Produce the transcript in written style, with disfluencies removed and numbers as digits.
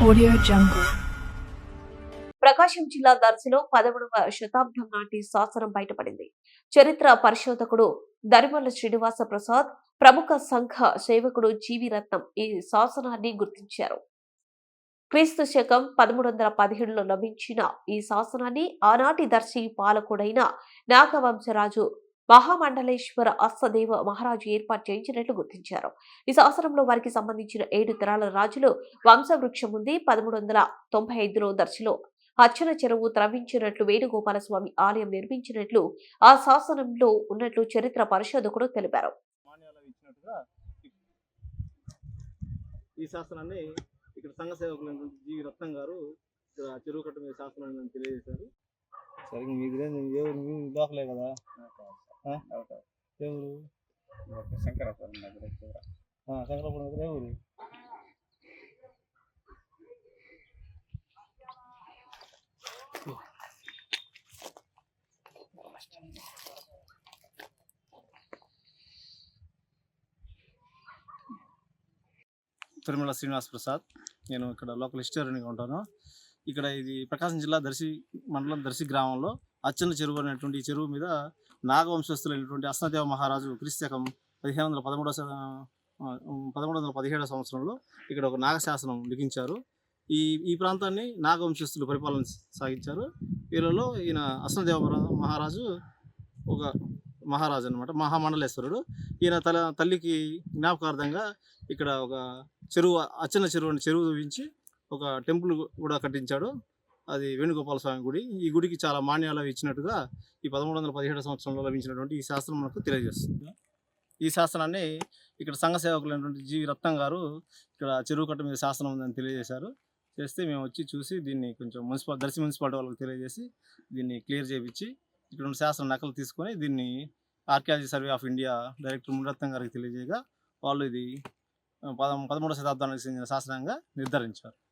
Audio Jungle. ప్రకాశం జిల్లా దర్శిలో 11వ శతాబ్దం నాటి శాసనం బయటపడింది. చరిత్ర పరిశోధకుడు దరిమల్ల శ్రీనివాస ప్రసాద్, ప్రముఖ సంఘ సేవకుడు జీవి రత్నం ఈ శాసనాన్ని గుర్తించారు. క్రీస్తు శకం 1317లో లభించిన ఈ శాసనాన్ని ఆనాటి దర్శి పాలకుడైన నాగవంశరాజు మహామండలేశ్వర అస్తదేవ మహారాజు ఏర్పాటు చేయించినట్లు గుర్తించారు. ఈ శాసనంలో వారికి సంబంధించిన 7 తరాల రాజులు వంశవృక్షం ఉంది. 1395లో దర్శిలో అచ్చన చెరువు త్రవ్వించినట్లు, వేణుగోపాలస్వామి ఆలయం నిర్మించినట్లు ఆ శాసనంలో ఉన్నట్లు చరిత్ర పరిశోధకుడు తెలిపారు. ఈ శాస్త్రాన్ని ఇక్కడ సంఘ సేవకులైనటువంటి జీవి రత్నం గారు ఇక్కడ చెరువు కట్ట మీద శాస్త్రాన్ని తెలియజేశారు. సరే మీకు లోకలే కదా ఎవరు శంకరాపురం దగ్గర ఎవరు తిరుమల శ్రీనివాస్ ప్రసాద్. నేను ఇక్కడ లోకల్ హిస్టోరియన్గా ఉంటాను. ఇక్కడ ఇది ప్రకాశం జిల్లా దర్శి మండలం దర్శి గ్రామంలో అచ్చన్న చెరువు అనేటువంటి ఈ చెరువు మీద నాగవంశస్థులైనటువంటి అస్నదేవ మహారాజు క్రీస్తకం 1317 సంవత్సరంలో ఇక్కడ ఒక నాగశాసనం లిఖించారు. ఈ ప్రాంతాన్ని నాగవంశస్థులు పరిపాలన సాగించారు. వీళ్ళలో ఈయన అస్నదేవ మహారాజు ఒక మహారాజు అనమాట, మహామండలేశ్వరుడు. ఈయన తల్లికి జ్ఞాపకార్థంగా ఇక్కడ ఒక చెరువు, అచ్చన్న చెరువు అని చెరువు చూపించి ఒక టెంపుల్ కూడా కట్టించాడు. అది వేణుగోపాల స్వామి గుడి. ఈ గుడికి చాలా మాన్యాలు ఇచ్చినట్టుగా ఈ 1317 సంవత్సరంలో లభించినటువంటి ఈ శాస్త్రం మనకు తెలియజేస్తుంది. ఈ శాస్త్రాన్ని ఇక్కడ సంఘ సేవకులైనటువంటి జీవి రత్నం గారు ఇక్కడ చెరువు కట్ట మీద శాస్త్రం ఉందని తెలియజేశారు. చేస్తే మేము వచ్చి చూసి దీన్ని కొంచెం దర్శి మున్సిపాలిటీ వాళ్ళకి తెలియజేసి దీన్ని క్లియర్ చేయించి ఇక్కడ ఉన్న శాస్త్రం నకలు తీసుకొని దీన్ని archaeology survey of India director Muniratnam గారికి తెలియజేయగా వాళ్ళు ఇది 13వ శతాబ్దానికి చెందిన శాస్త్రంగా నిర్ధారించారు.